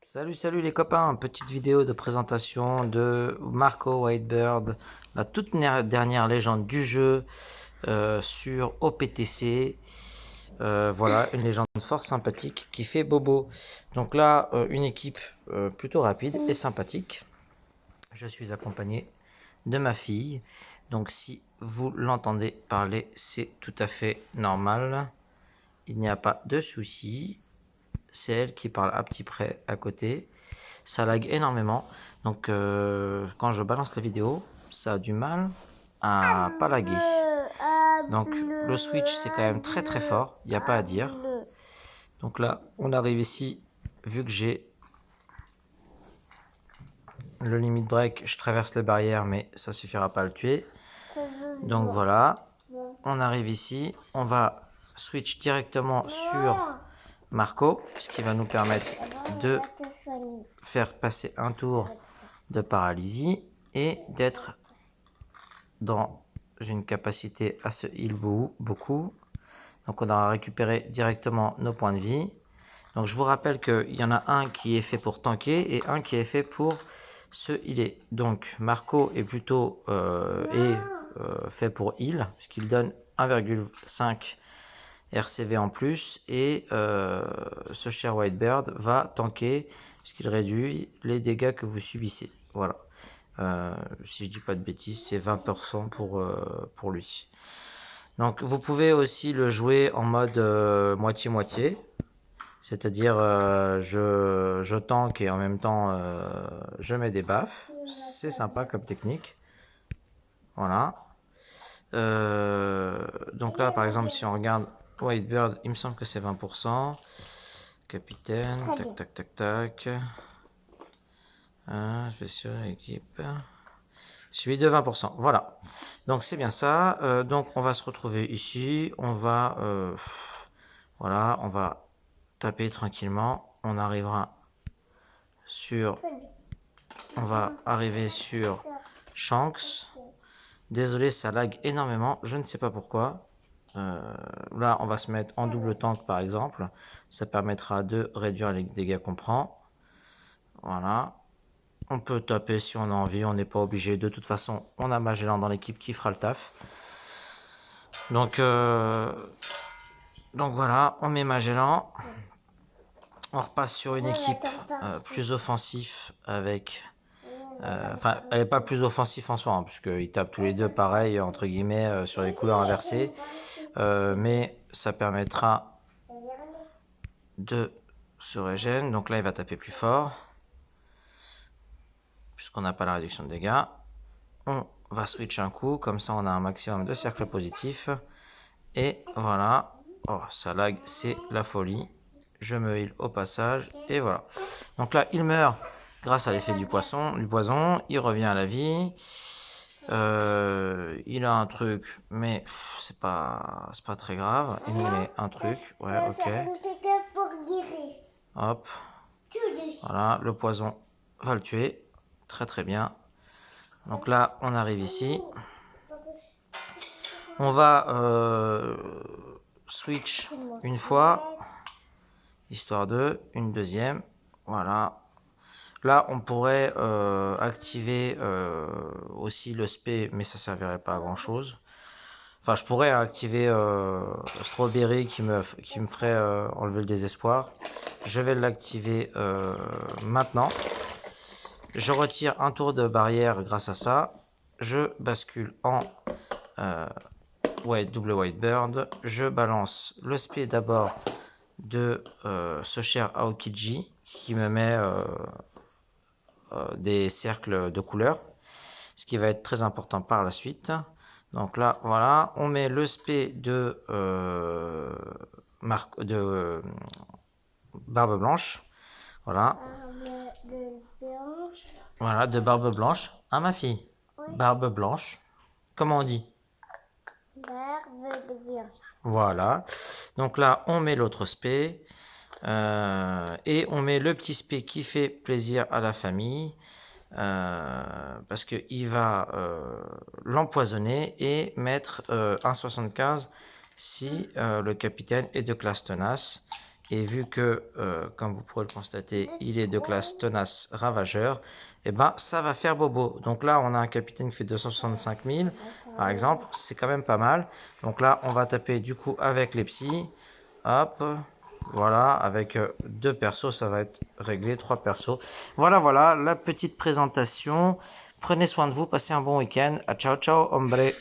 Salut les copains, petite vidéo de présentation de Marco Whitebird, la toute dernière légende du jeu sur OPTC. Voilà, une légende fort sympathique qui fait bobo. Donc là, une équipe plutôt rapide et sympathique. Je suis accompagné de ma fille. Donc si vous l'entendez parler, c'est tout à fait normal. Il n'y a pas de souci. C'est elle qui parle à petit près à côté. Ça lag énormément, donc quand je balance la vidéo, ça a du mal à pas laguer. Donc le switch c'est quand même très fort, il n'y a pas à dire. Donc là on arrive ici, vu que j'ai le limit break, je traverse les barrières mais ça suffira pas à le tuer. Donc voilà, on arrive ici, on va switch directement sur Marco, ce qui va nous permettre de faire passer un tour de paralysie et d'être dans une capacité à se heal beaucoup. Donc on aura récupéré directement nos points de vie. Donc je vous rappelle qu'il y en a un qui est fait pour tanker et un qui est fait pour se healer. Donc Marco est plutôt fait pour heal, puisqu'il donne 1,5 RCV en plus, et ce cher Whitebird va tanker puisqu'il réduit les dégâts que vous subissez. Voilà. Si je dis pas de bêtises, c'est 20% pour lui. Donc vous pouvez aussi le jouer en mode moitié-moitié. C'est-à-dire je tank et en même temps je mets des baffes. C'est sympa comme technique. Voilà. Donc là par exemple si on regarde Whitebird, il me semble que c'est 20%. Capitaine, tac. Je vais sur l'équipe. Suivi de 20%. Voilà. Donc c'est bien ça. Donc on va se retrouver ici. On va voilà, on va taper tranquillement. On va arriver sur Shanks. Désolé, ça lag énormément. Je ne sais pas pourquoi. Là, on va se mettre en double tank par exemple. Ça permettra de réduire les dégâts qu'on prend. Voilà. On peut taper si on a envie, on n'est pas obligé. De toute façon, on a Magellan dans l'équipe qui fera le taf. Donc voilà, on met Magellan. On repasse sur une équipe plus offensif avec... Enfin, elle n'est pas plus offensif en soi, hein, puisqu'ils tapent tous les deux pareil, entre guillemets, sur les couleurs inversées. Mais ça permettra de se régénérer. Donc là, il va taper plus fort, puisqu'on n'a pas la réduction de dégâts. On va switch un coup, comme ça on a un maximum de cercles positifs. Et voilà. Oh, ça lag, c'est la folie. Je me heal au passage. Et voilà. Donc là, il meurt grâce à l'effet du poison. Il revient à la vie. Il a un truc, mais c'est pas très grave. Il met un truc. Ouais, ok. Hop. Voilà, le poison va le tuer. Très bien. Donc là, on arrive ici. On va switch une fois, histoire de, une deuxième. Voilà. Là, on pourrait activer aussi le spé, mais ça servirait pas à grand chose. Enfin, je pourrais activer Strawberry qui me ferait enlever le désespoir. Je vais l'activer maintenant. Je retire un tour de barrière grâce à ça. Je bascule en double Whitebird. Je balance le spé d'abord de ce cher Aokiji qui me met des cercles de couleurs, ce qui va être très important par la suite. Donc là, voilà, on met le spé de Barbe Blanche. Voilà. Voilà, de Barbe Blanche. Ah, ma fille. Oui. Barbe Blanche. Comment on dit? Barbe Blanche. Voilà. Donc là, on met l'autre spé. Et on met le petit spé qui fait plaisir à la famille. Parce qu'il va l'empoisonner et mettre 1,75 si le capitaine est de classe tenace, Et vu que, comme vous pourrez le constater, il est de classe tenace ravageur, et ben ça va faire bobo. Donc là, on a un capitaine qui fait 265 000, par exemple. C'est quand même pas mal. Donc là, on va taper du coup avec les psys. Hop, voilà, avec 2 persos, ça va être réglé, 3 persos. Voilà, la petite présentation. Prenez soin de vous, passez un bon week-end. Ciao, ciao, hombre.